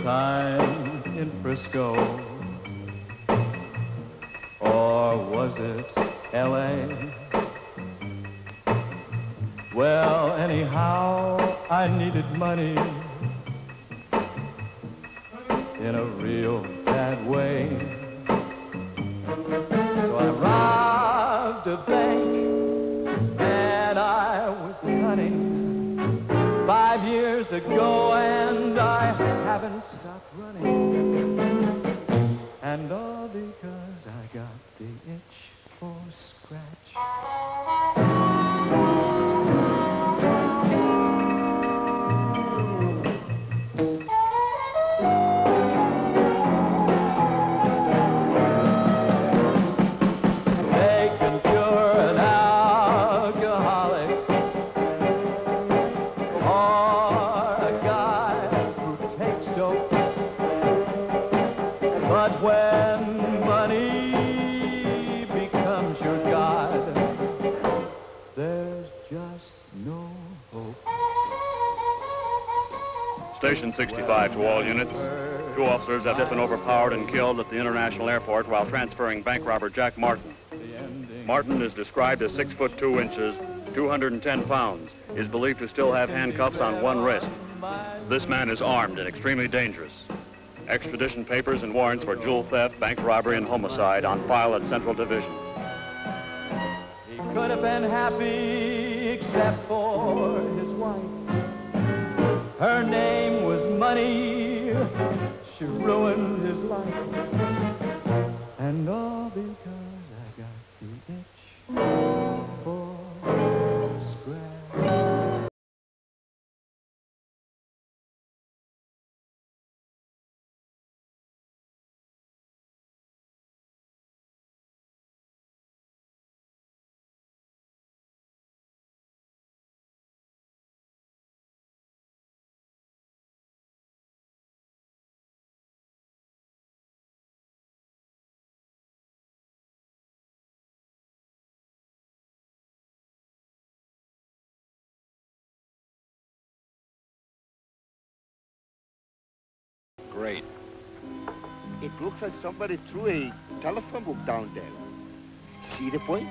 time in Frisco, or was it L.A.? Well, anyhow, I needed money in a real bad way. So I robbed a bank and I was cunning 5 years ago, and I haven't stopped running. And all because I got the itch for scratch. Station 65 to all units. 2 officers have just been overpowered and killed at the International Airport while transferring bank robber Jack Martin. Martin is described as 6 foot 2 inches, 210 pounds, is believed to still have handcuffs on one wrist. This man is armed and extremely dangerous. Extradition papers and warrants for jewel theft, bank robbery, and homicide on file at Central Division. He could have been happy except for his wife. Her name was Money. She ruined his life. And all because I got the itch for scratch. Great. It looks like somebody threw a telephone book down there. See the point?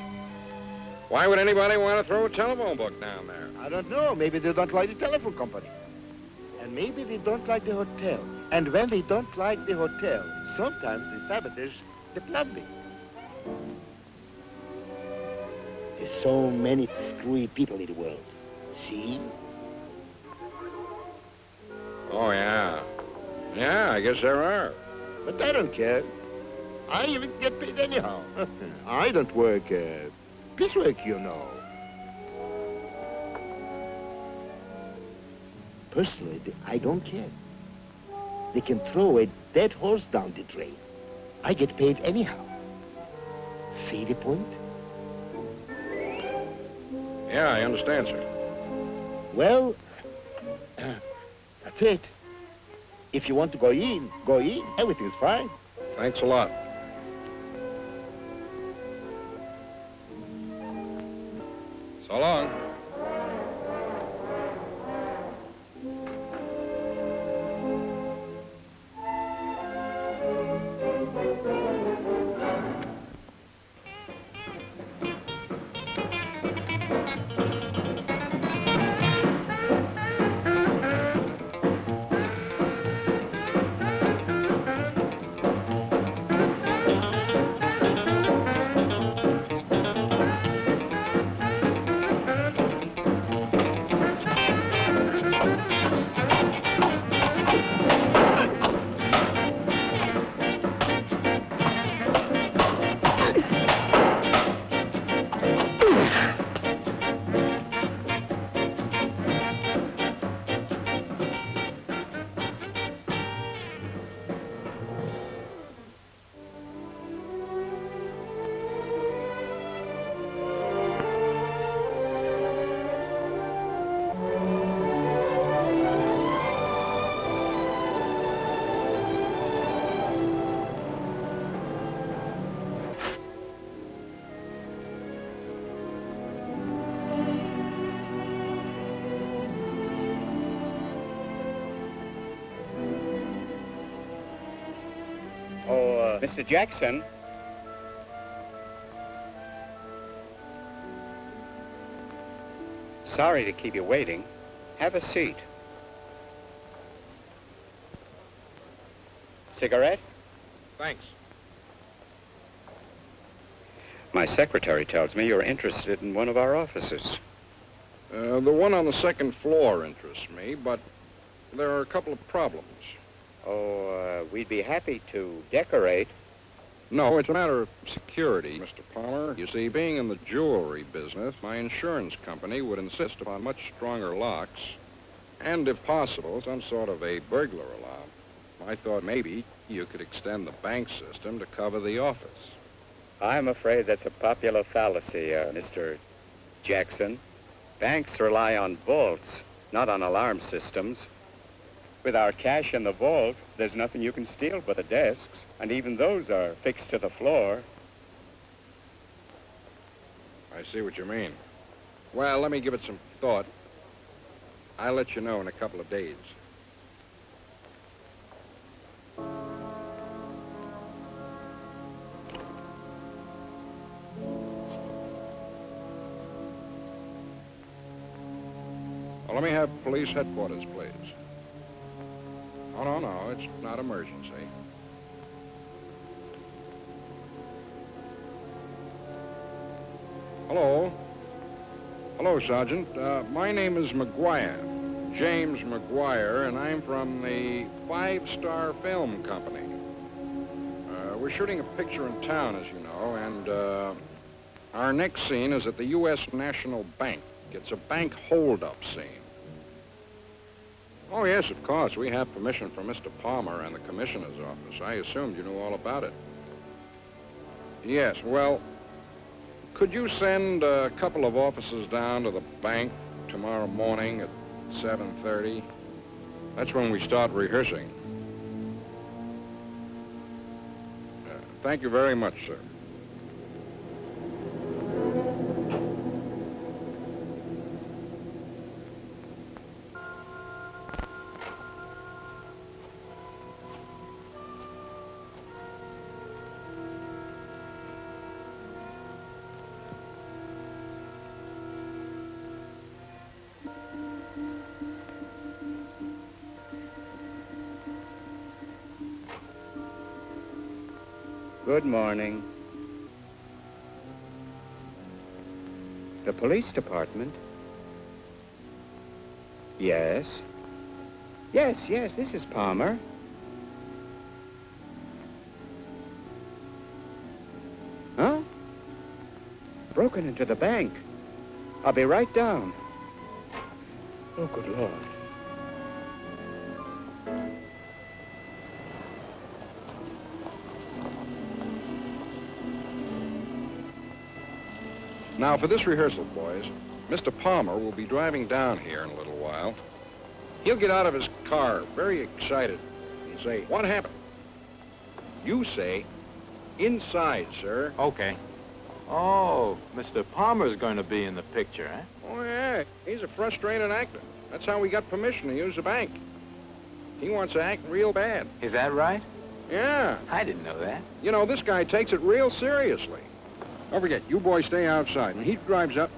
Why would anybody want to throw a telephone book down there? I don't know. Maybe they don't like the telephone company. And maybe they don't like the hotel. And when they don't like the hotel, sometimes they sabotage the plumbing. There's so many screwy people in the world. See? Oh, yeah. Yeah, I guess there are. But I don't care. I even get paid anyhow. I don't work piecework, you know. Personally, I don't care. They can throw a dead horse down the drain. I get paid anyhow. See the point? Yeah, I understand, sir. Well, that's it. If you want to go in, go in. Everything's fine. Thanks a lot. So long. Mr. Jackson. Sorry to keep you waiting. Have a seat. Cigarette? Thanks. My secretary tells me you're interested in one of our offices. The one on the second floor interests me, but there are a couple of problems. Oh, we'd be happy to decorate. No, it's a matter of security, Mr. Palmer. You see, being in the jewelry business, my insurance company would insist upon much stronger locks, and if possible, some sort of a burglar alarm. I thought maybe you could extend the bank system to cover the office. I'm afraid that's a popular fallacy, Mr. Jackson. Banks rely on vaults, not on alarm systems. With our cash in the vault, there's nothing you can steal but the desks, and even those are fixed to the floor. I see what you mean. Well, let me give it some thought. I'll let you know in a couple of days. Well, let me have police headquarters, please. Oh, no, it's not emergency. Hello? Hello, Sergeant. My name is McGuire, James McGuire, and I'm from the 5-Star Film Company. We're shooting a picture in town, as you know, and our next scene is at the U.S. National Bank. It's a bank hold-up scene. Oh, yes, of course. We have permission from Mr. Palmer and the Commissioner's office. I assumed you knew all about it. Yes, well, could you send a couple of officers down to the bank tomorrow morning at 7:30? That's when we start rehearsing. Thank you very much, sir. Good morning. The police department? Yes. Yes, this is Palmer. Huh? Broken into the bank. I'll be right down. Oh, good Lord. Now, for this rehearsal, boys, Mr. Palmer will be driving down here in a little while. He'll get out of his car, very excited, and say, "What happened?" You say, "Inside, sir." Okay. Oh, Mr. Palmer's going to be in the picture, eh? Oh, yeah. He's a frustrated actor. That's how we got permission to use the bank. He wants to act real bad. Is that right? Yeah. I didn't know that. You know, this guy takes it real seriously. Don't forget, you boys stay outside. When he drives up,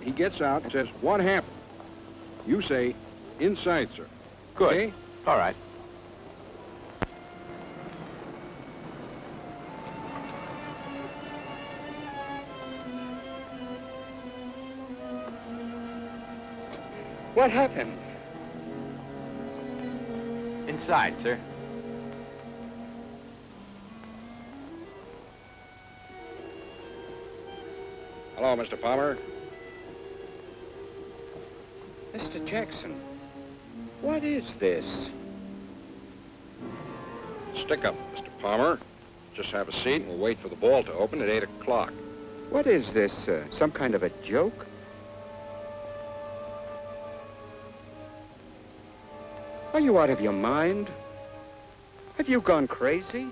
he gets out and says, "What happened?" You say, "Inside, sir." Good. Okay? All right. What happened? Inside, sir. Hello, Mr. Palmer. Mr. Jackson, what is this? Stick up, Mr. Palmer. Just have a seat and we'll wait for the ball to open at 8 o'clock. What is this, some kind of a joke? Are you out of your mind? Have you gone crazy?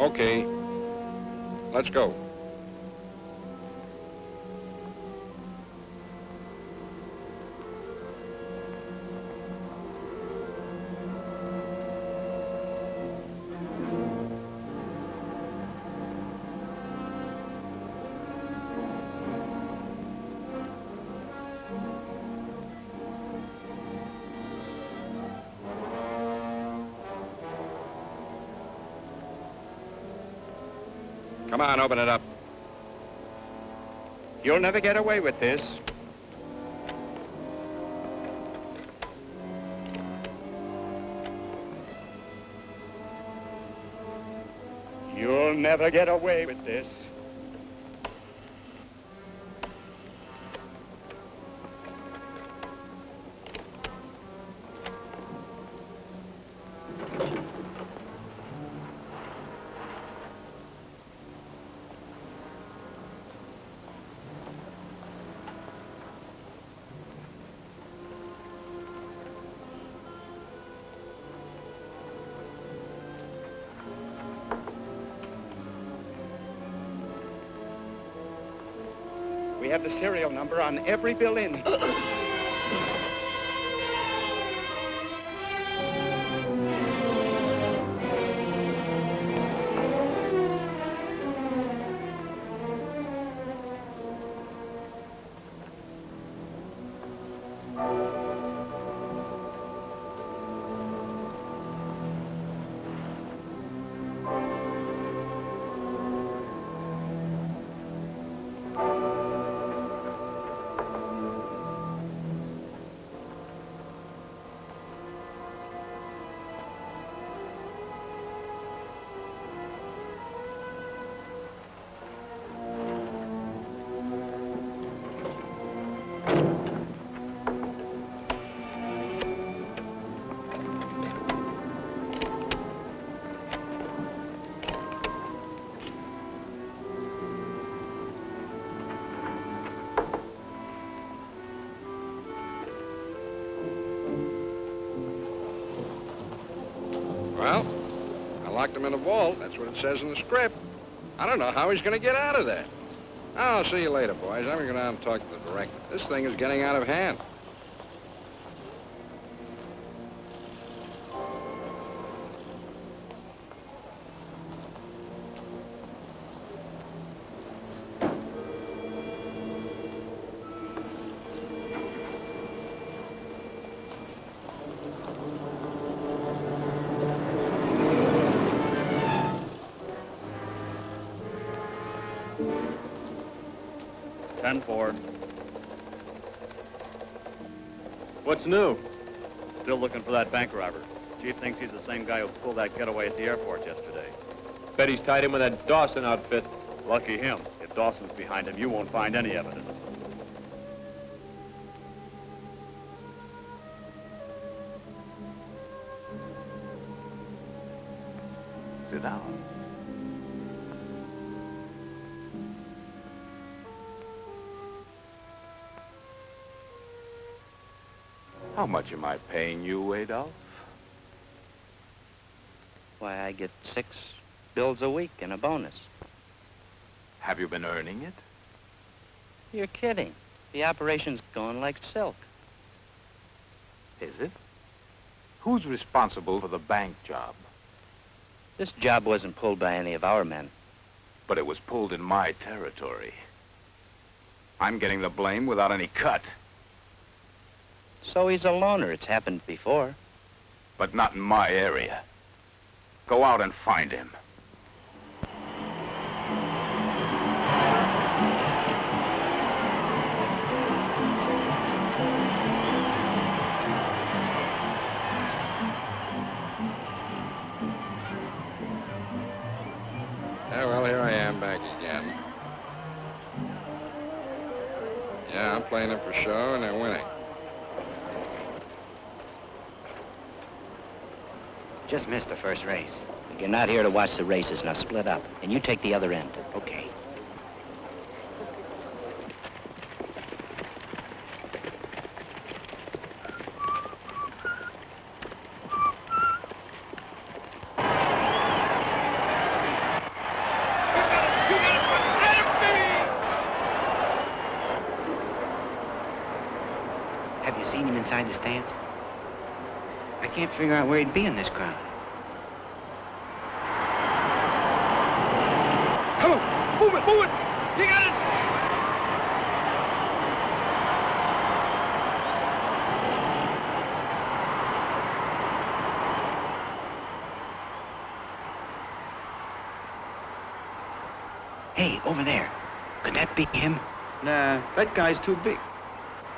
Okay. Let's go. Come on, open it up. You'll never get away with this. You'll never get away with this. We have the serial number on every bill in. Well, I locked him in a vault. That's what it says in the script. I don't know how he's going to get out of there. I'll see you later, boys. I'm going to go down and talk to the director. This thing is getting out of hand. What's new? Still looking for that bank robber. Chief thinks he's the same guy who pulled that getaway at the airport yesterday. Bet he's tied in with that Dawson outfit. Lucky him. If Dawson's behind him, you won't find any evidence. Sit down. How much am I paying you, Adolph? Why, I get 6 bills a week and a bonus. Have you been earning it? You're kidding. The operation's going like silk. Is it? Who's responsible for the bank job? This job wasn't pulled by any of our men. But it was pulled in my territory. I'm getting the blame without any cut. So he's a loner. It's happened before. But not in my area. Go out and find him. Yeah, well, here I am back again. Yeah, I'm playing it for show, and they're winning. Just missed the first race. You're not here to watch the races. Now split up. And you take the other end. Okay. inside the stands? I can't figure out where he'd be in this crowd. Come on, move it, move it! You got it! Hey, over there. Could that be him? Nah, that guy's too big.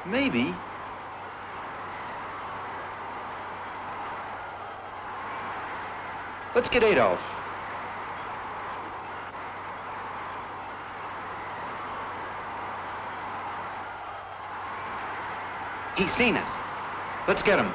Maybe. Let's get Adolph. He's seen us. Let's get him.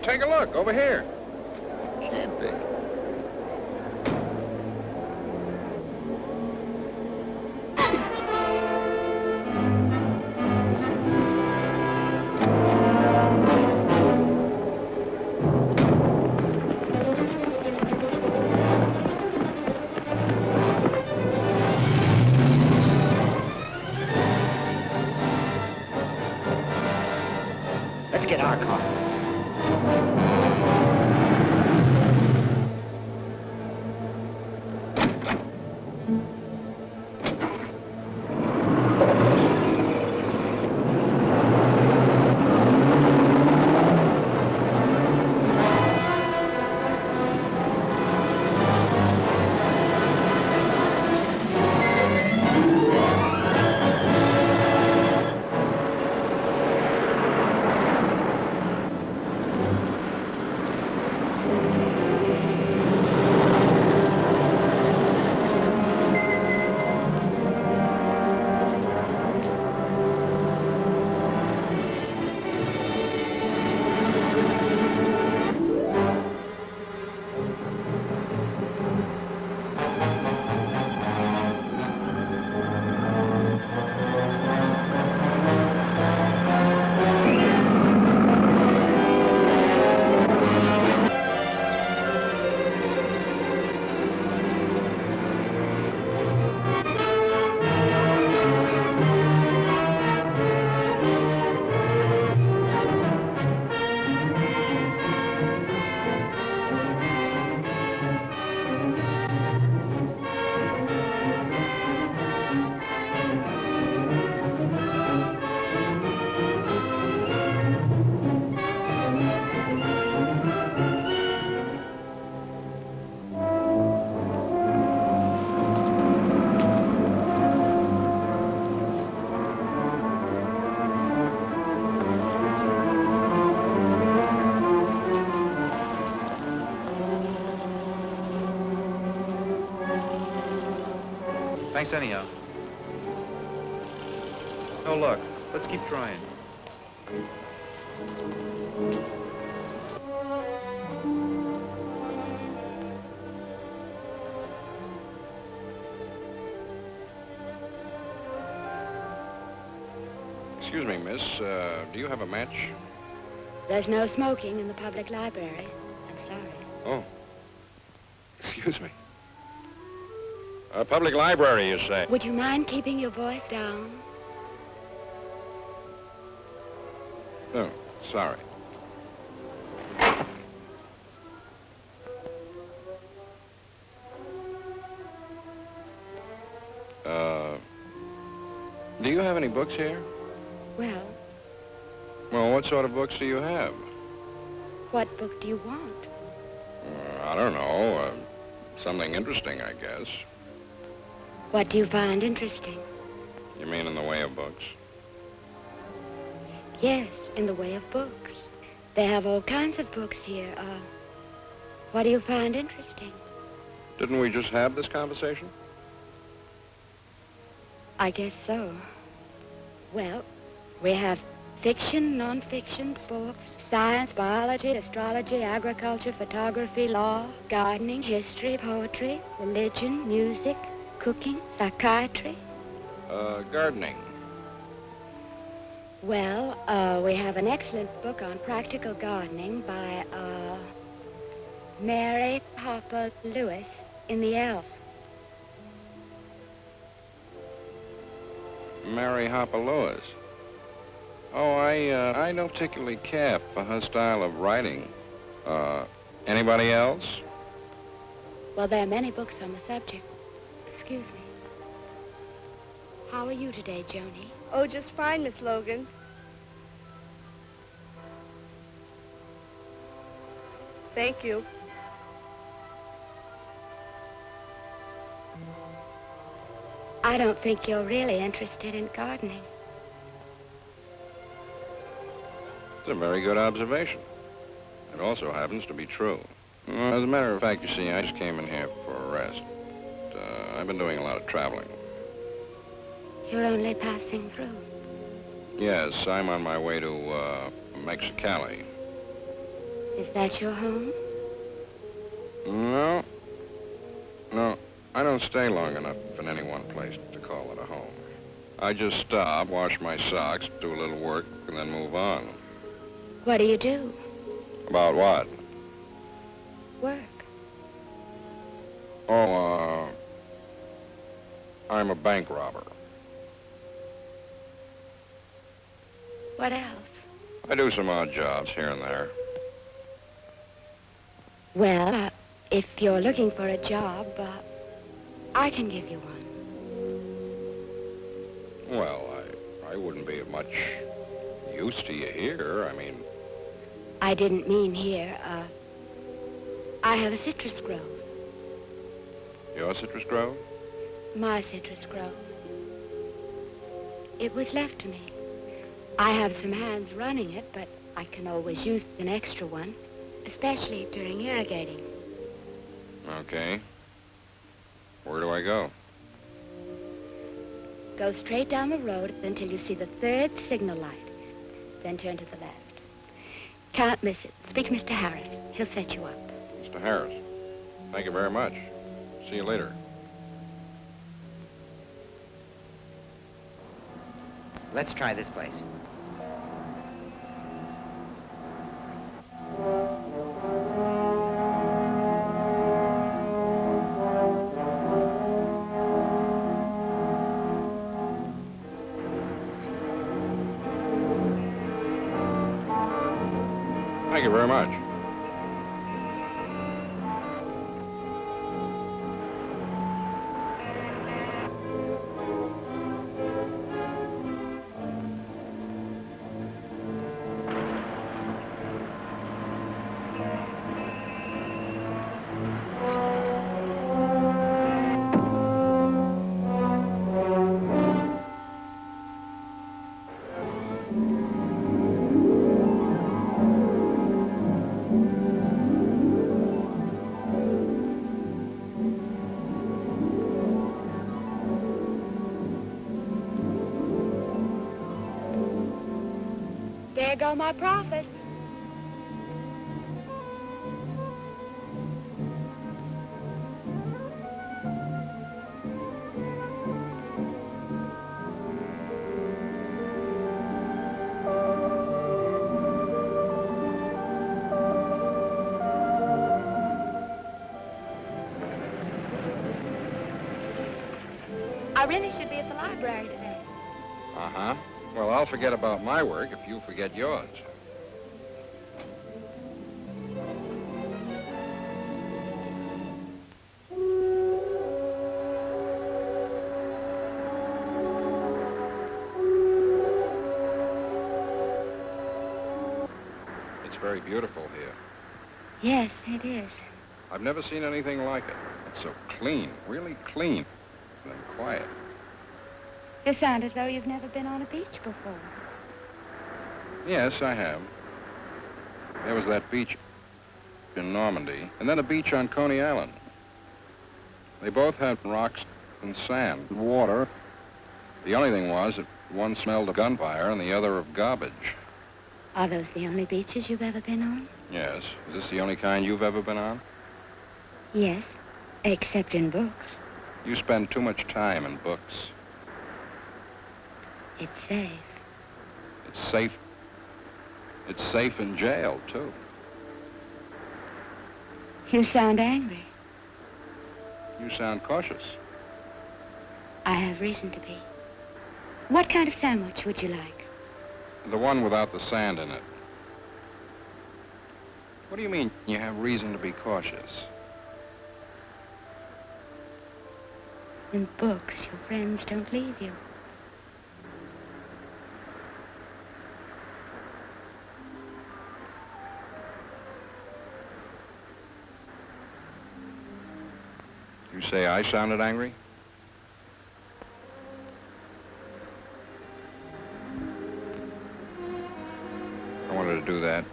Take a look, over here. Can't be. Let's get our car. Thanks anyhow. No luck. Let's keep trying. Excuse me, miss. Do you have a match? There's no smoking in the public library. I'm sorry. Oh. Excuse me. Public library, you say? Would you mind keeping your voice down? No, sorry. Do you have any books here? Well, Well, what sort of books do you have? What book do you want? I don't know. Something interesting, I guess. What do you find interesting? You mean in the way of books? Yes, in the way of books. They have all kinds of books here. What do you find interesting? Didn't we just have this conversation? I guess so. Well, we have fiction, non-fiction, sports, science, biology, astrology, agriculture, photography, law, gardening, history, poetry, religion, music, cooking, psychiatry. Gardening. Well, we have an excellent book on practical gardening by, Mary Harper Lewis in the Elves. Mary Harper Lewis. Oh, I don't particularly care for her style of writing. Anybody else? Well, there are many books on the subject. Excuse me. How are you today, Joni? Oh, just fine, Miss Logan. Thank you. I don't think you're really interested in gardening. It's a very good observation. It also happens to be true. As a matter of fact, you see, I just came in here for a rest. I've been doing a lot of traveling. You're only passing through. Yes, I'm on my way to Mexicali. Is that your home? No. No, I don't stay long enough in any one place to call it a home. I just stop, wash my socks, do a little work, and then move on. What do you do? About what? Work. Oh, I'm a bank robber. What else? I do some odd jobs here and there. Well, if you're looking for a job, I can give you one. Well, I wouldn't be of much use to you here. I mean... I didn't mean here. I have a citrus grove. Your citrus grove? My citrus grove. It was left to me. I have some hands running it, but I can always use an extra one, especially during irrigating. Okay. Where do I go? Go straight down the road until you see the third signal light. Then turn to the left. Can't miss it. Speak to Mr. Harris. He'll set you up. Mr. Harris. Thank you very much. See you later. Let's try this place. Thank you very much. There go my profits. I really should be at the library today. Uh-huh. Well, I'll forget about my work if you forget yours. very beautiful here. Yes, it is. I've never seen anything like it. It's so clean, really clean, and quiet. You sound as though you've never been on a beach before. Yes, I have. There was that beach in Normandy, and then a beach on Coney Island. They both had rocks and sand, water. The only thing was that one smelled of gunfire and the other of garbage. Are those the only beaches you've ever been on? Yes. Is this the only kind you've ever been on? Yes, except in books. You spend too much time in books. It's safe. It's safe. It's safe in jail, too. You sound angry. You sound cautious. I have reason to be. What kind of sandwich would you like? The one without the sand in it. What do you mean you have reason to be cautious? In books, your friends don't leave you. You say I sounded angry? I wanted to do that.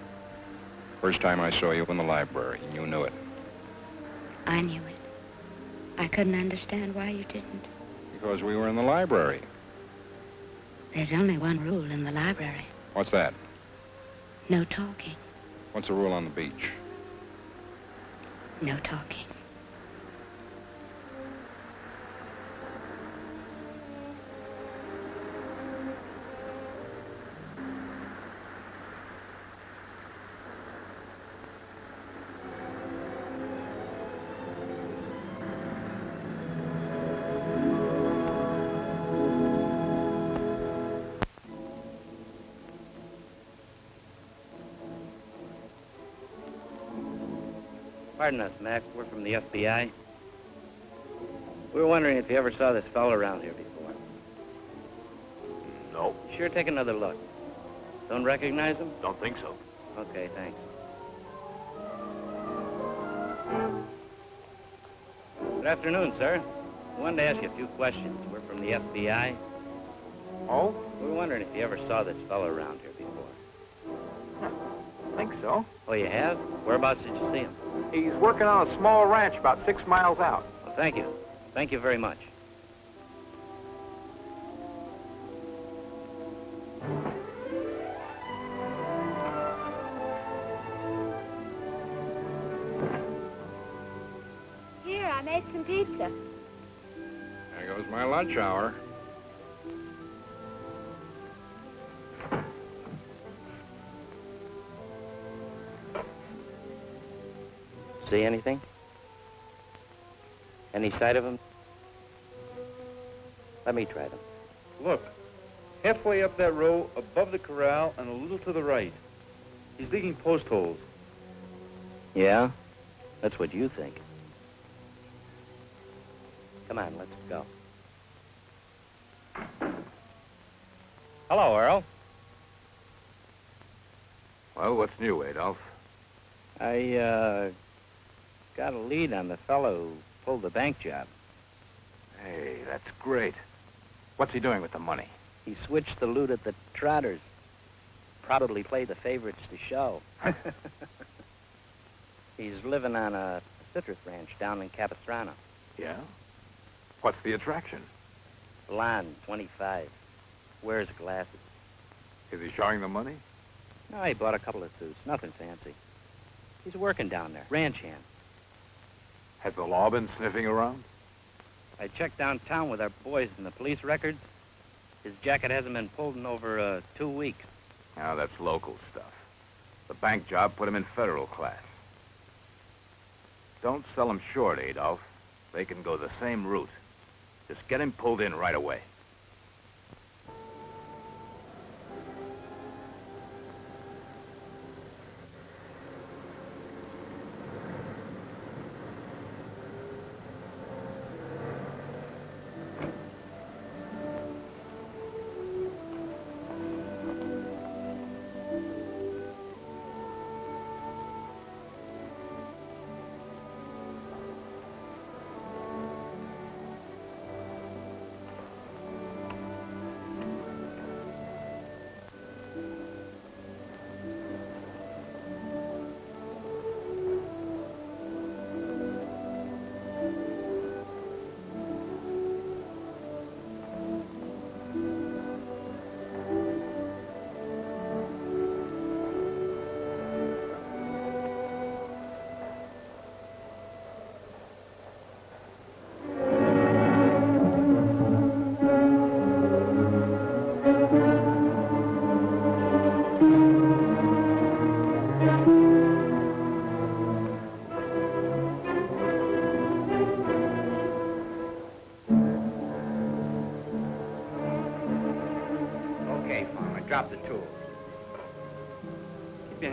First time I saw you in the library, and you knew it. I knew it. I couldn't understand why you didn't. Because we were in the library. There's only one rule in the library. What's that? No talking. What's the rule on the beach? No talking. Pardon us, Mac. We're from the FBI. We were wondering if you ever saw this fellow around here before. No. Sure, take another look. Don't recognize him? Don't think so. Okay, thanks. Good afternoon, sir. I wanted to ask you a few questions. We're from the FBI. Oh? We were wondering if you ever saw this fellow around here before. I think so. Oh, you have? Whereabouts did you see him? He's working on a small ranch about 6 miles out. Well, thank you. Thank you very much. Here, I made some pizza. There goes my lunch hour. See anything? Any sight of him? Let me try them. Look, halfway up that row, above the corral, and a little to the right. He's digging post holes. Yeah? That's what you think. Come on, let's go. Hello, Earl. Well, what's new, Adolph? I, got a lead on the fellow who pulled the bank job. Hey, that's great. What's he doing with the money? He switched the loot at the Trotters. Probably played the favorites to show. He's living on a citrus ranch down in Capistrano. Yeah? What's the attraction? Blonde, 25. Wears glasses. Is he showing the money? No, he bought a couple of suits. Nothing fancy. He's working down there. Ranch hand. Has the law been sniffing around? I checked downtown with our boys in the police records. His jacket hasn't been pulled in over 2 weeks. Now, that's local stuff. The bank job put him in federal class. Don't sell him short, Adolph. They can go the same route. Just get him pulled in right away.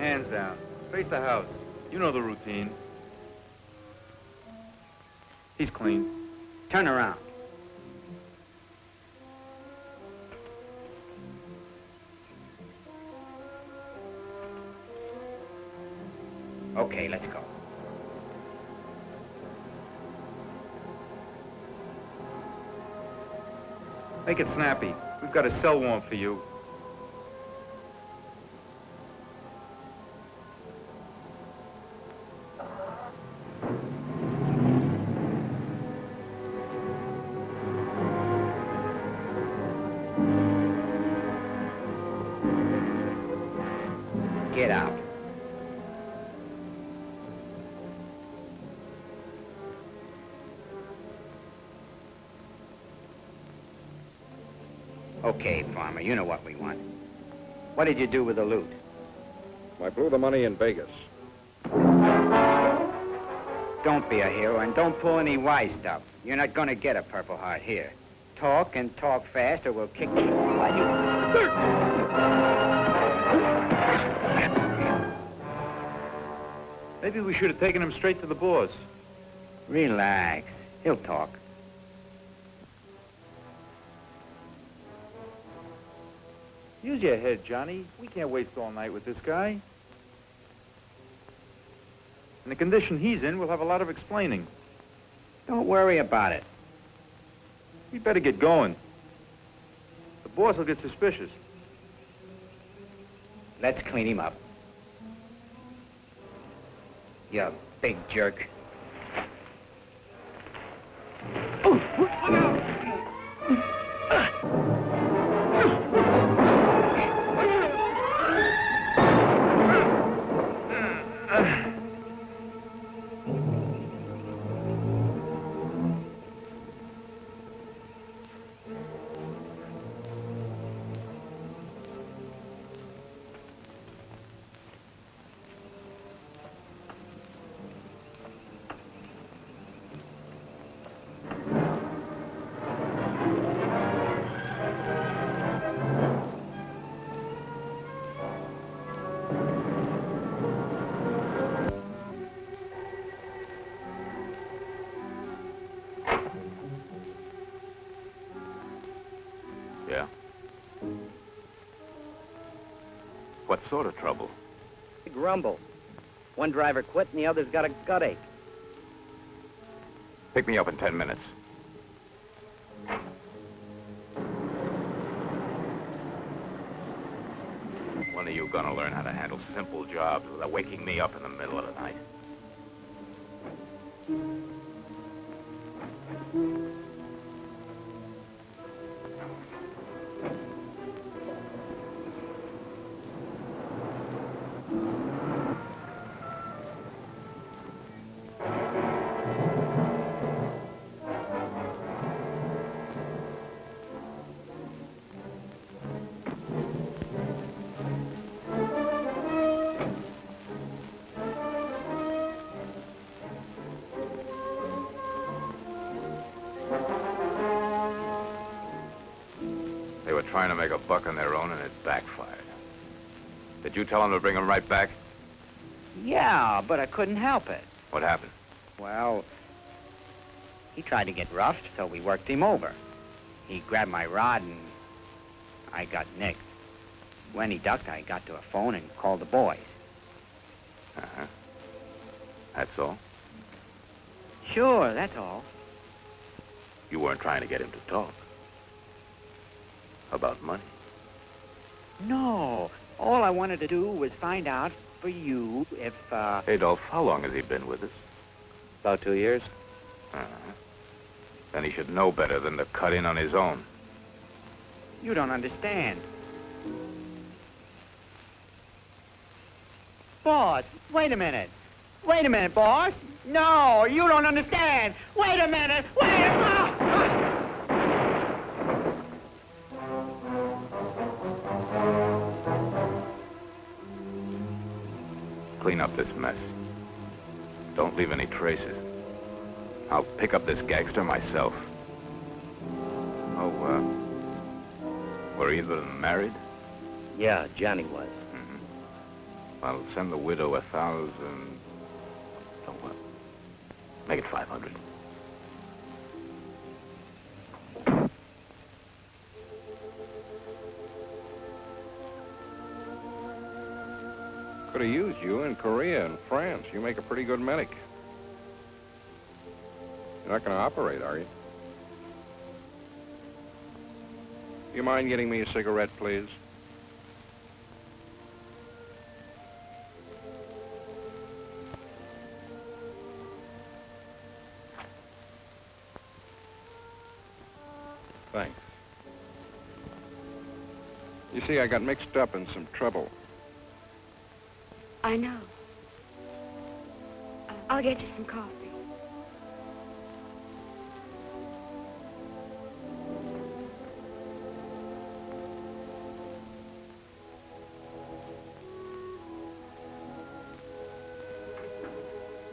hands down. Face the house. You know the routine. He's clean. Turn around. Okay, let's go. Make it snappy. We've got a cell warrant for you. Get out. Okay, Farmer, you know what we want. What did you do with the loot? I blew the money in Vegas. Don't be a hero and don't pull any wise stuff. You're not gonna get a Purple Heart here. Talk and talk fast or we'll kick you while you... Maybe we should have taken him straight to the boss. Relax. He'll talk. Use your head, Johnny. We can't waste all night with this guy. In the condition he's in, we'll have a lot of explaining. Don't worry about it. We better get going. The boss will get suspicious. Let's clean him up. You big jerk. Yeah? What sort of trouble? Big rumble. One driver quit and the other's got a gut ache. Pick me up in 10 minutes. When are you gonna learn how to handle simple jobs without waking me up in the middle of the night? Trying to make a buck on their own, and it backfired. Did you tell him to bring him right back? Yeah, but I couldn't help it. What happened? Well, he tried to get roughed, so we worked him over. He grabbed my rod, and I got nicked. When he ducked, I got to a phone and called the boys. Uh-huh. That's all? Sure, that's all. You weren't trying to get him to talk? About money? No. All I wanted to do was find out for you if, Adolph, how long has he been with us? About 2 years. Uh-huh. Then he should know better than to cut in on his own. You don't understand. Boss, wait a minute. Wait a minute, boss. No, you don't understand. Wait a minute. Wait a minute. Clean up this mess. Don't leave any traces. I'll pick up this gangster myself. Oh, were either of them married? Yeah, Johnny was. I'll send the widow 1,000. So what? Make it 500. Could have used you in Korea and France. You make a pretty good medic. You're not going to operate, are you? You mind getting me a cigarette, please? Thanks. You see, I got mixed up in some trouble. I know. I'll get you some coffee.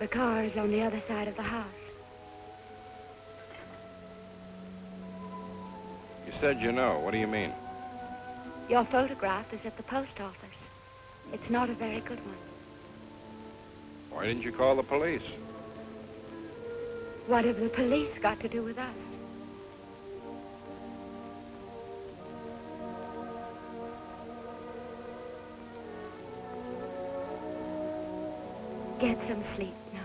The car is on the other side of the house. You said you know. What do you mean? Your photograph is at the post office. It's not a very good one. Why didn't you call the police? What have the police got to do with us? Get some sleep now.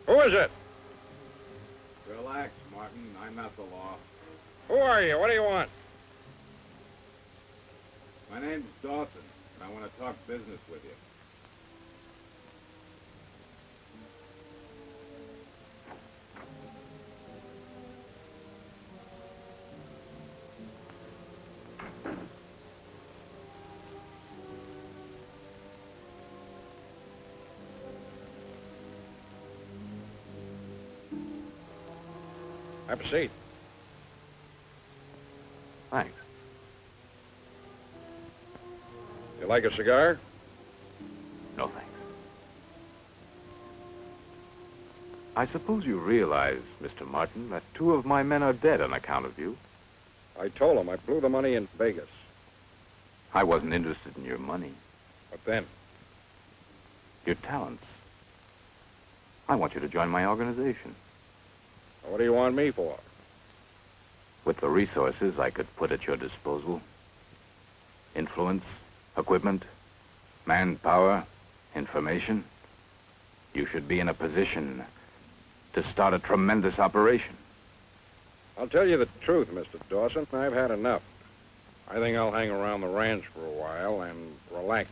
Who is it? Relax, Martin. I'm not the law. Who are you? What do you want? My name's Dawson, and I want to talk business with you. Have a seat. Thanks. You like a cigar? No, thanks. I suppose you realize, Mr. Martin, that 2 of my men are dead on account of you. I told him I blew the money in Vegas. I wasn't interested in your money. But then? Your talents. I want you to join my organization. What do you want me for? With the resources I could put at your disposal. Influence, equipment, manpower, information. You should be in a position to start a tremendous operation. I'll tell you the truth, Mr. Dawson. I've had enough. I think I'll hang around the ranch for a while and relax.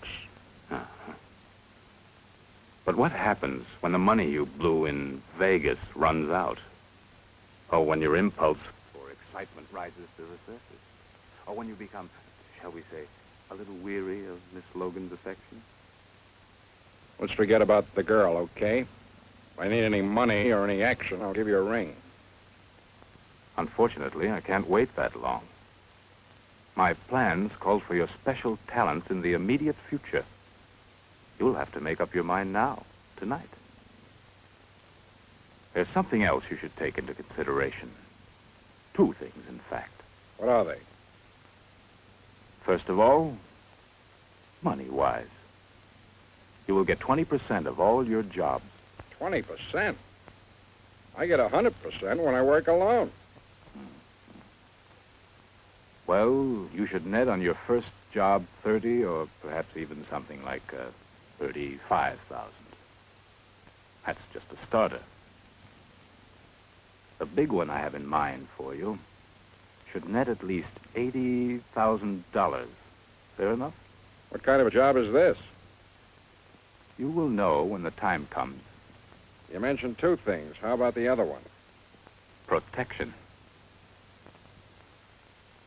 Uh-huh. But what happens when the money you blew in Vegas runs out? Or when your impulse for excitement rises to the surface? Or when you become, shall we say, a little weary of Miss Logan's affection? Let's forget about the girl, okay? If I need any money or any action, I'll give you a ring. Unfortunately, I can't wait that long. My plans call for your special talents in the immediate future. You'll have to make up your mind now, tonight. There's something else you should take into consideration. 2 things, in fact. What are they? First of all, money-wise. You will get 20% of all your jobs. 20%? I get 100% when I work alone. Well, you should net on your first job 30 or perhaps even something like 35,000. That's just a starter. The big one I have in mind for you should net at least $80,000. Fair enough? What kind of a job is this? You will know when the time comes. You mentioned two things. How about the other one? Protection.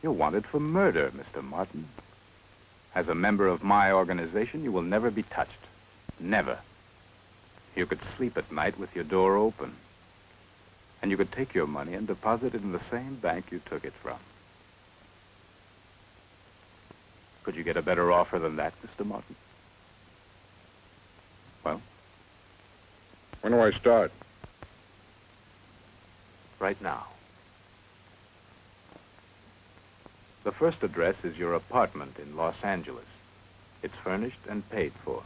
You're wanted for murder, Mr. Martin. As a member of my organization, you will never be touched. Never. You could sleep at night with your door open. And you could take your money and deposit it in the same bank you took it from. Could you get a better offer than that, Mr. Martin? Well? When do I start? Right now. The first address is your apartment in Los Angeles. It's furnished and paid for.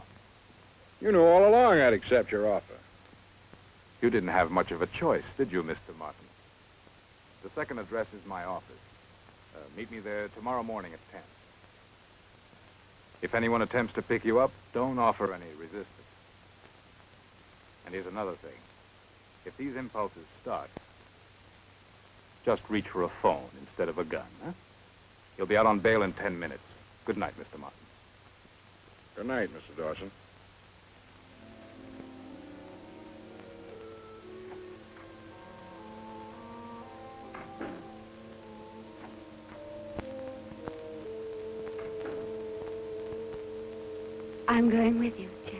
You knew all along I'd accept your offer. You didn't have much of a choice, did you, Mr. Martin? The second address is my office. Meet me there tomorrow morning at 10. If anyone attempts to pick you up, don't offer any resistance. And here's another thing. If these impulses start, just reach for a phone instead of a gun, huh? You'll be out on bail in 10 minutes. Good night, Mr. Martin. Good night, Mr. Dawson. I'm going with you, Jack.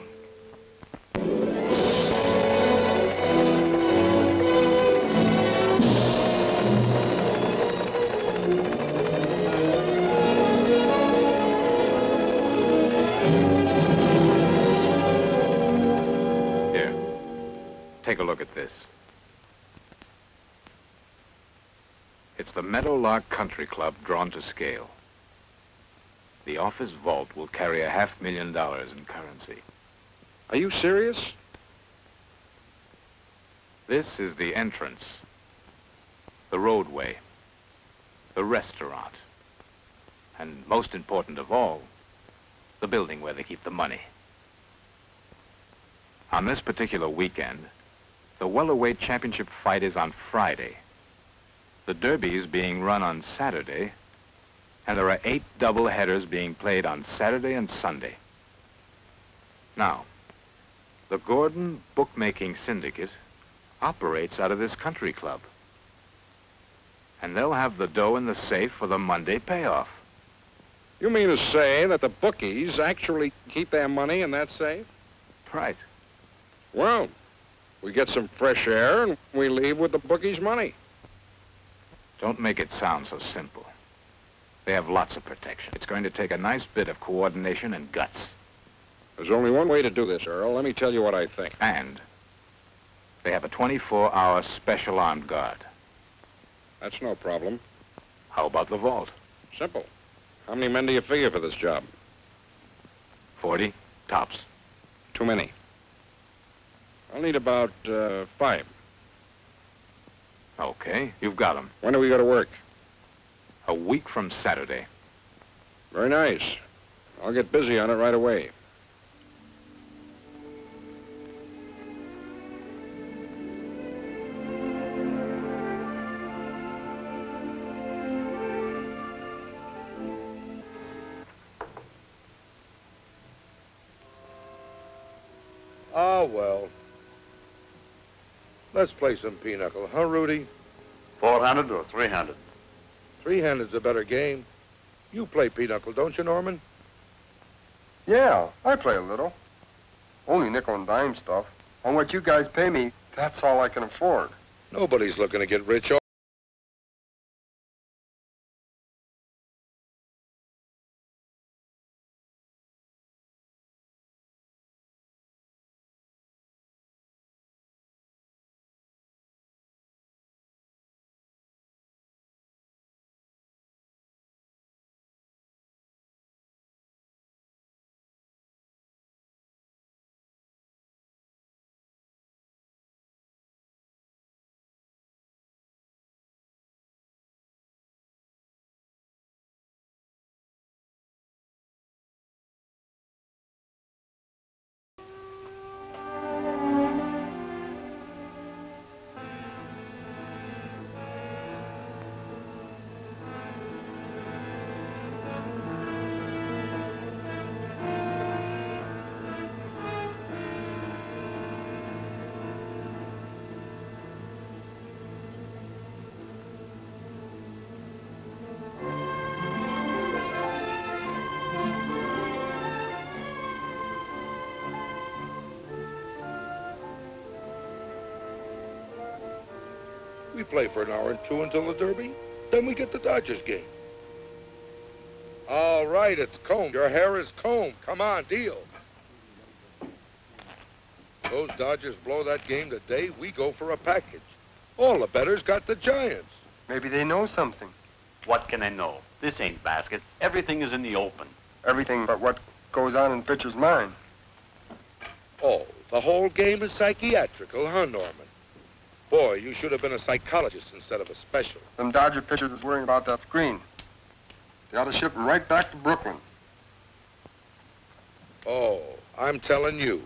Here. Take a look at this. It's the Meadowlark Country Club drawn to scale. The office vault will carry $500,000 in currency. Are you serious? This is the entrance, the roadway, the restaurant, and most important of all, the building where they keep the money. On this particular weekend, the welterweight championship fight is on Friday. The derby is being run on Saturday, and there are 8 double headers being played on Saturday and Sunday. Now, the Gordon Bookmaking Syndicate operates out of this country club. And they'll have the dough in the safe for the Monday payoff. You mean to say that the bookies actually keep their money in that safe? Right. Well, we get some fresh air and we leave with the bookies' money. Don't make it sound so simple. They have lots of protection. It's going to take a nice bit of coordination and guts. There's only one way to do this, Earl. Let me tell you what I think. And they have a 24-hour special armed guard. That's no problem. How about the vault? Simple. How many men do you figure for this job? 40, tops. Too many. I'll need about 5. Okay, you've got them. When do we go to work? A week from Saturday. Very nice. I'll get busy on it right away. Oh, well. Let's play some pinochle, huh, Rudy? 400 or 300? 300's a better game. You play pinochle, don't you, Norman? Yeah, I play a little. Only nickel and dime stuff. On what you guys pay me, that's all I can afford. Nobody's looking to get rich. play for an hour and two until the Derby. Then we get the Dodgers game. All right, it's combed. Your hair is combed. Come on, deal. Those Dodgers blow that game today, we go for a package. All the bettors got the Giants. Maybe they know something. What can they know? This ain't basket. Everything is in the open. Everything but what goes on in the pitcher's mind. Oh, the whole game is psychiatrical, huh, Norman? Boy, you should have been a psychologist instead of a special. Them Dodger pitchers is worrying about that screen. They ought to ship him right back to Brooklyn. Oh, I'm telling you.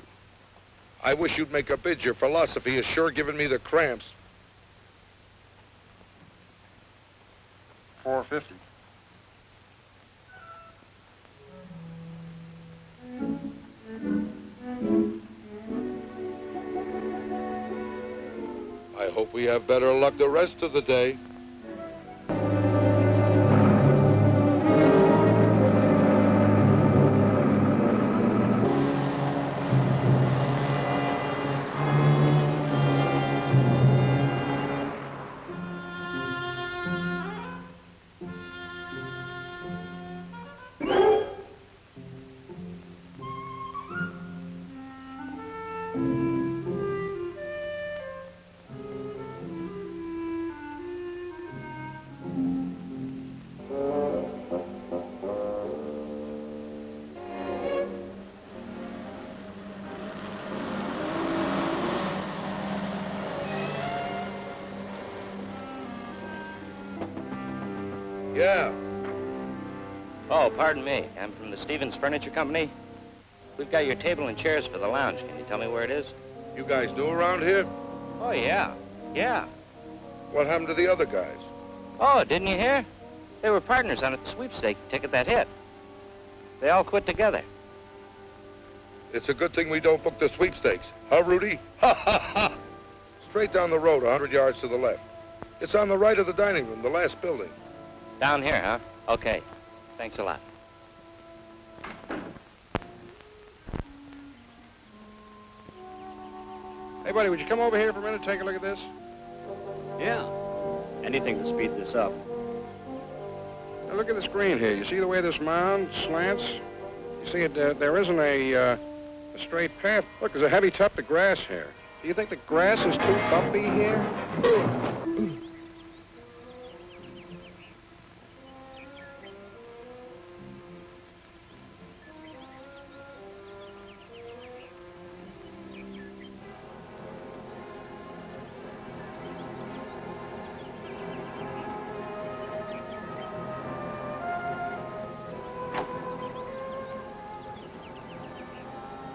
I wish you'd make a bid. Your philosophy is sure giving me the cramps. $4.50. I hope we have better luck the rest of the day. Yeah. Oh, pardon me. I'm from the Stevens Furniture Company. We've got your table and chairs for the lounge. Can you tell me where it is? You guys new around here? Oh, yeah. Yeah. What happened to the other guys? Oh, didn't you hear? They were partners on a sweepstake ticket that hit. They all quit together. It's a good thing we don't book the sweepstakes. Huh, Rudy? Ha, ha, ha! Straight down the road, 100 yards to the left. It's on the right of the dining room, the last building. Down here, huh? Okay. Thanks a lot. Hey, buddy, would you come over here for a minute and take a look at this? Yeah. Anything to speed this up. Now, look at the screen here. You see the way this mound slants? You see it, there isn't a straight path. Look, there's a heavy tuft of grass here. Do you think the grass is too bumpy here?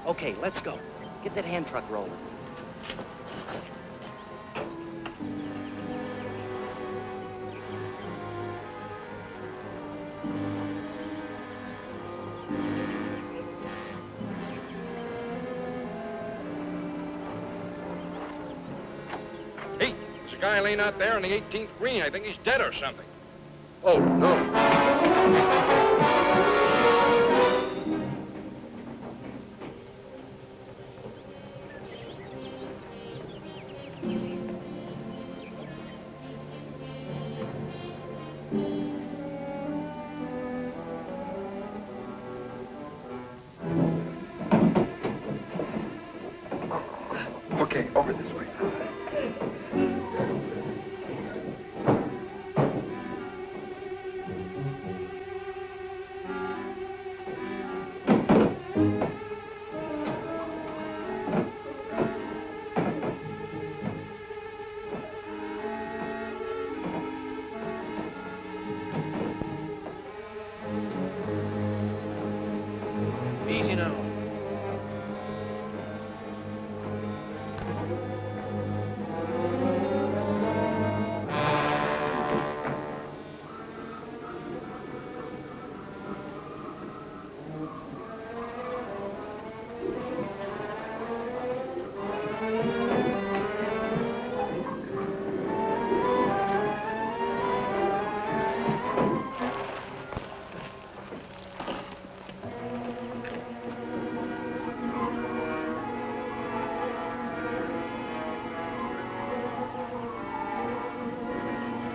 Okay, let's go. Get that hand truck rolling. Hey, there's a guy laying out there on the 18th green. I think he's dead or something. Oh, no. Okay, over this way.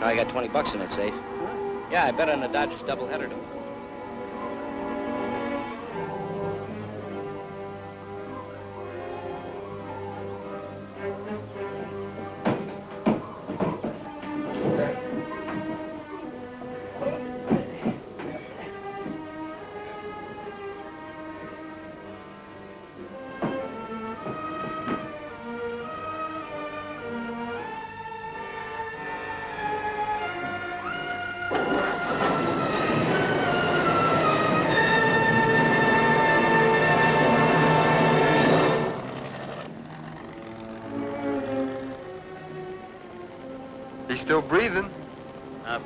I got 20 bucks in that safe. Yeah, I bet on the Dodgers doubleheader tomorrow. He's still breathing.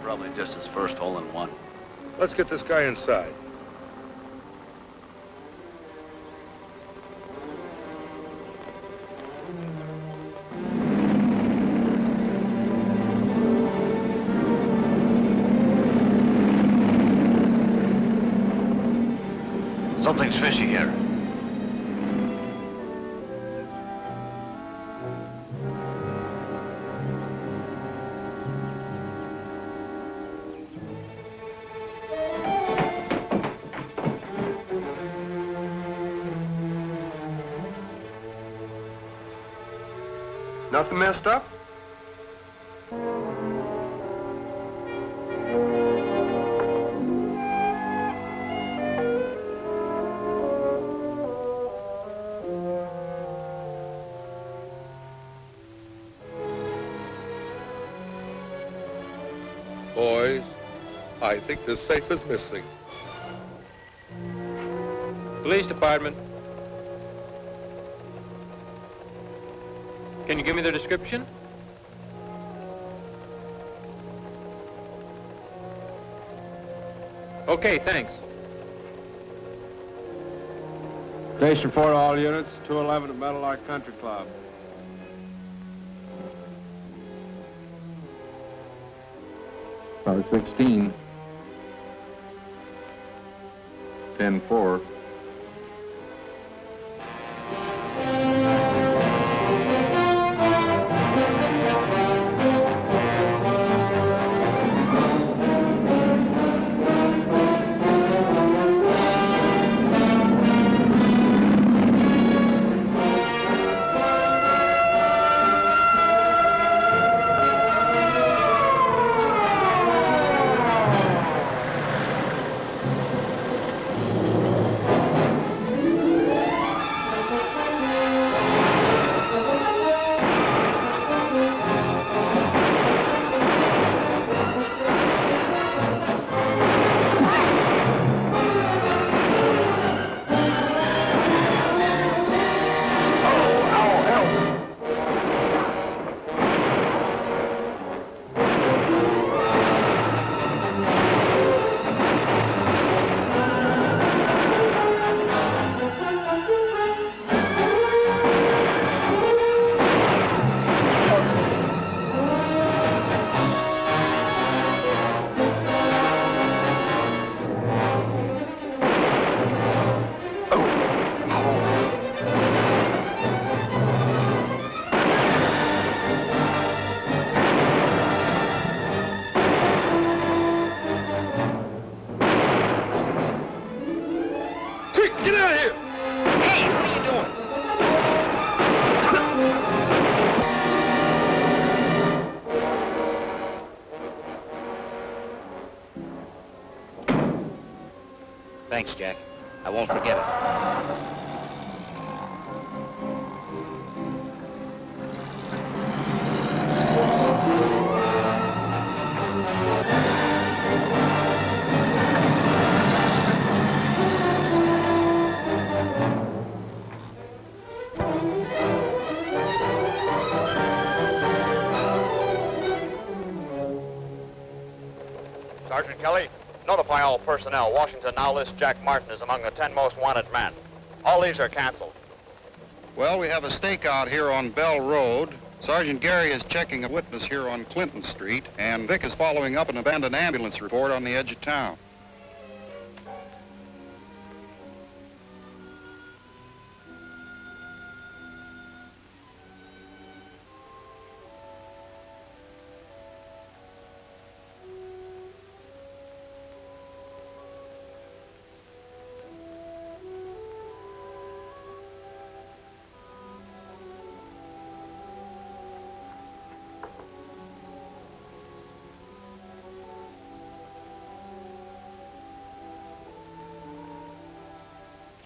Probably just his first hole in one. Let's get this guy inside. Something's fishy here. Nothing messed up? Boys, I think the safe is missing. Police department. Can you give me the description? Okay, thanks. Station 4 to all units, 211 at Meadowlark Country Club. Car 16. 10-4. Thanks, Jack. I won't forget it. Sergeant Kelly, notify all personnel. Washington now lists Jack Martin as among the 10 most wanted men. All leaves are canceled. Well, we have a stakeout here on Bell Road. Sergeant Garry is checking a witness here on Clinton Street, and Vic is following up an abandoned ambulance report on the edge of town.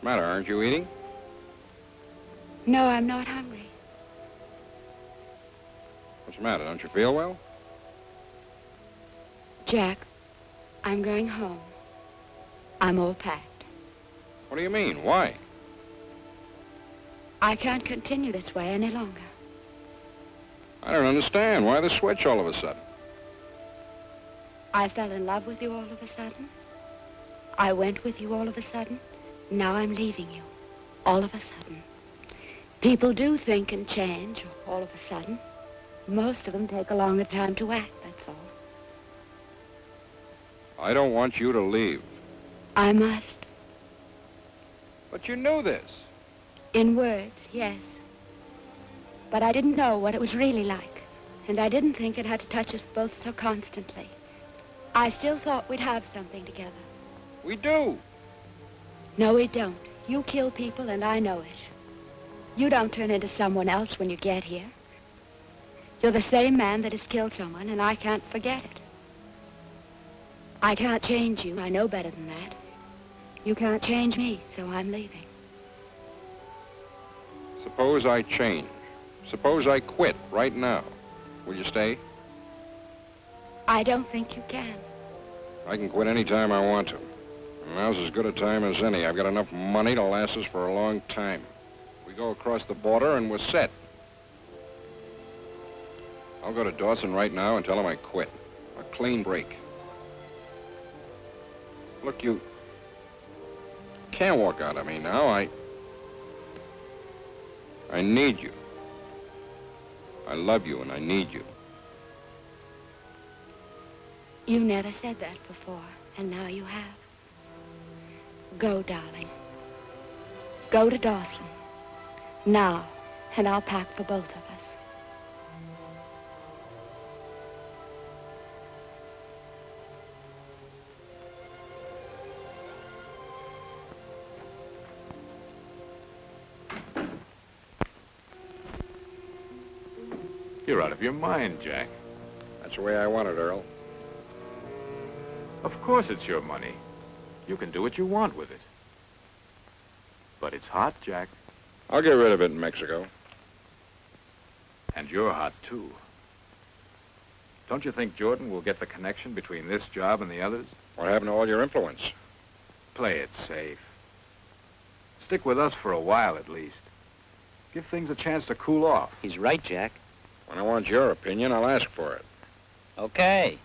matter? Aren't you eating? No, I'm not hungry. What's the matter? Don't you feel well? Jack, I'm going home. I'm all packed. What do you mean? Why? I can't continue this way any longer. I don't understand. Why the switch all of a sudden? I fell in love with you all of a sudden. I went with you all of a sudden. Now I'm leaving you all of a sudden. People do think and change all of a sudden. Most of them take a longer time to act, that's all. I don't want you to leave. I must. But you knew this. In words, yes. But I didn't know what it was really like. And I didn't think it had to touch us both so constantly. I still thought we'd have something together. We do. No, we don't. You kill people, and I know it. You don't turn into someone else when you get here. You're the same man that has killed someone, and I can't forget it. I can't change you. I know better than that. You can't change me, so I'm leaving. Suppose I change. Suppose I quit right now. Will you stay? I don't think you can. I can quit any time I want to. And now's as good a time as any. I've got enough money to last us for a long time. We go across the border and we're set. I'll go to Dawson right now and tell him I quit. A clean break. Look, you can't walk out on me now. I need you. I love you and I need you. You never said that before, and now you have. Go, darling. Go to Dawson. Now, and I'll pack for both of us. You're out of your mind, Jack. That's the way I want it, Earl. Of course it's your money. You can do what you want with it. But it's hot, Jack. I'll get rid of it in Mexico. And you're hot, too. Don't you think Jordan will get the connection between this job and the others? What happened to all your influence? Play it safe. Stick with us for a while, at least. Give things a chance to cool off. He's right, Jack. When I want your opinion, I'll ask for it. Okay.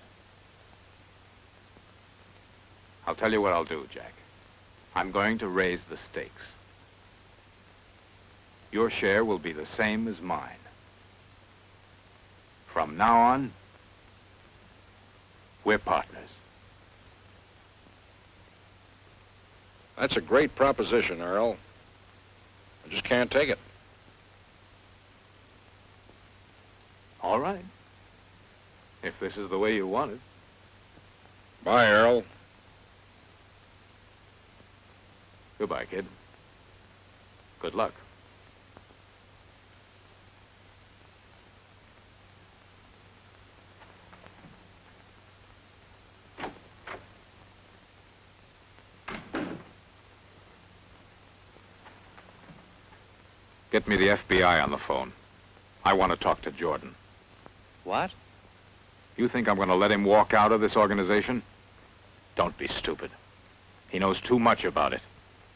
I'll tell you what I'll do, Jack. I'm going to raise the stakes. Your share will be the same as mine. From now on, we're partners. That's a great proposition, Earl. I just can't take it. All right. If this is the way you want it. Bye, Earl. Goodbye, kid. Good luck. Get me the FBI on the phone. I want to talk to Jordan. What? You think I'm going to let him walk out of this organization? Don't be stupid. He knows too much about it.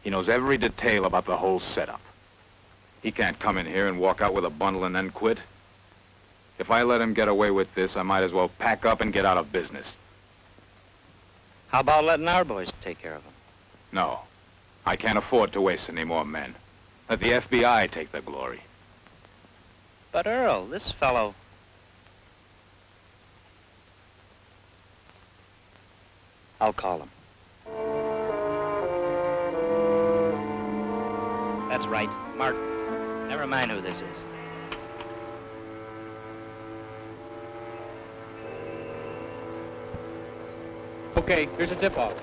He knows every detail about the whole setup. He can't come in here and walk out with a bundle and then quit. If I let him get away with this, I might as well pack up and get out of business. How about letting our boys take care of him? No. I can't afford to waste any more men. Let the FBI take the glory. But Earl, this fellow... I'll call him. That's right, Martin. Never mind who this is. Okay, here's a tip-off.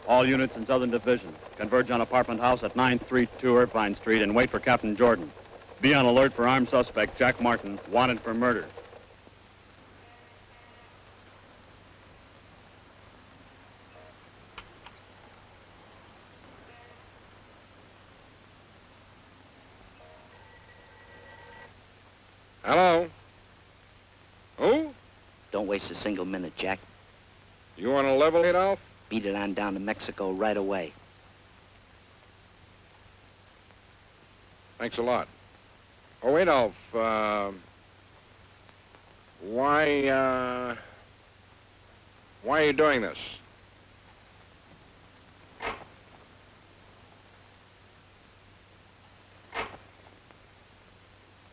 All units in Southern Division, converge on apartment house at 932 Irvine Street and wait for Captain Jordan. Be on alert for armed suspect Jack Martin, wanted for murder. Hello? Who? Don't waste a single minute, Jack. You want to level, Adolph? Beat it on down to Mexico right away. Thanks a lot. Oh, Adolph, why are you doing this?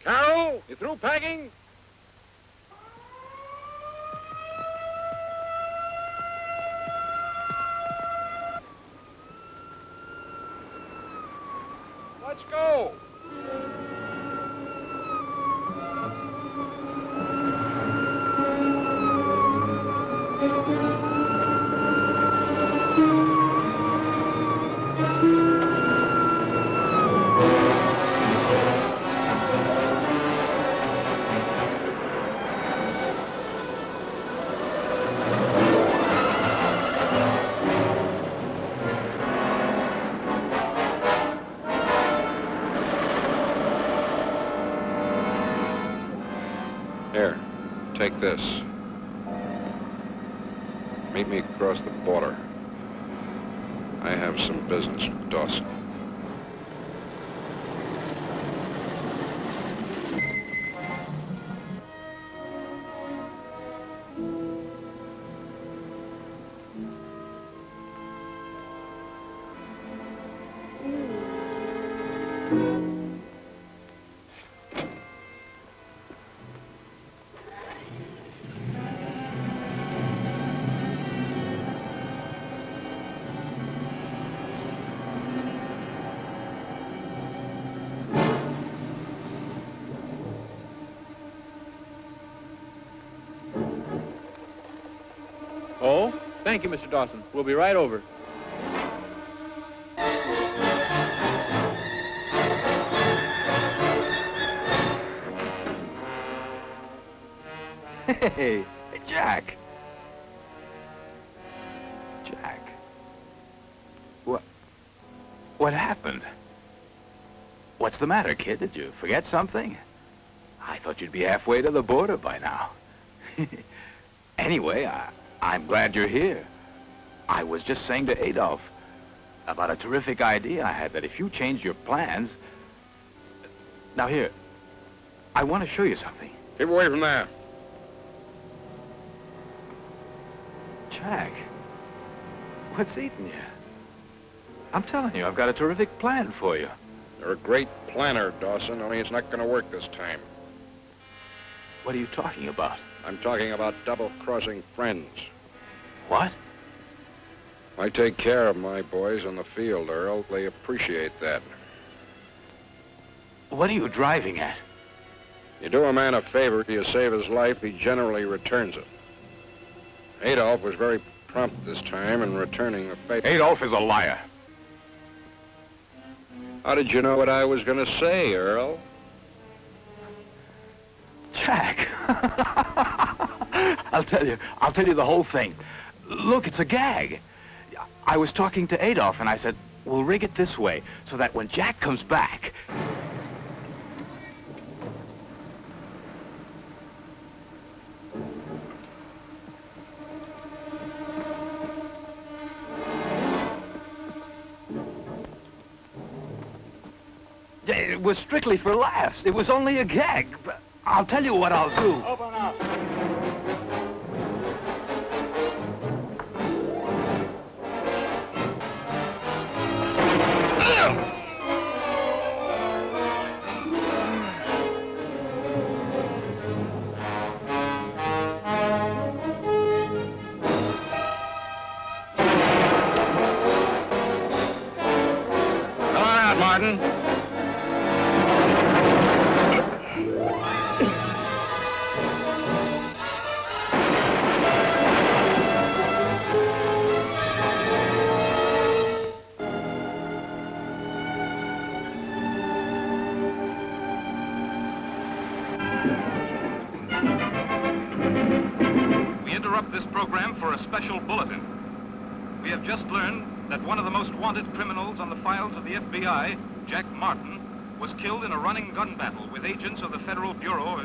Carol, you through packing? Let's go. Here, take this. Meet me across the border. I have some business with Dawson. Oh, thank you, Mr. Dawson. We'll be right over. Hey, Jack. Jack. What happened? What's the matter, kid? Did you forget something? I thought you'd be halfway to the border by now. Anyway, I'm glad you're here. I was just saying to Adolph about a terrific idea I had that if you change your plans... Now here, I want to show you something. Keep away from there. Jack, what's eating you? I'm telling you, I've got a terrific plan for you. You're a great planner, Dawson, only it's not going to work this time. What are you talking about? I'm talking about double-crossing friends. What? I take care of my boys in the field, Earl. They appreciate that. What are you driving at? You do a man a favor, you save his life, he generally returns it. Adolph was very prompt this time in returning the favor. Adolph is a liar. How did you know what I was going to say, Earl? Jack. I'll tell you the whole thing. Look, it's a gag. I was talking to Adolph and I said, we'll rig it this way so that when Jack comes back... It was strictly for laughs. It was only a gag. But I'll tell you what I'll do. Open up. Come on out, Martin. This program for a special bulletin. We have just learned that one of the most wanted criminals on the files of the FBI, Jack Martin, was killed in a running gun battle with agents of the Federal Bureau of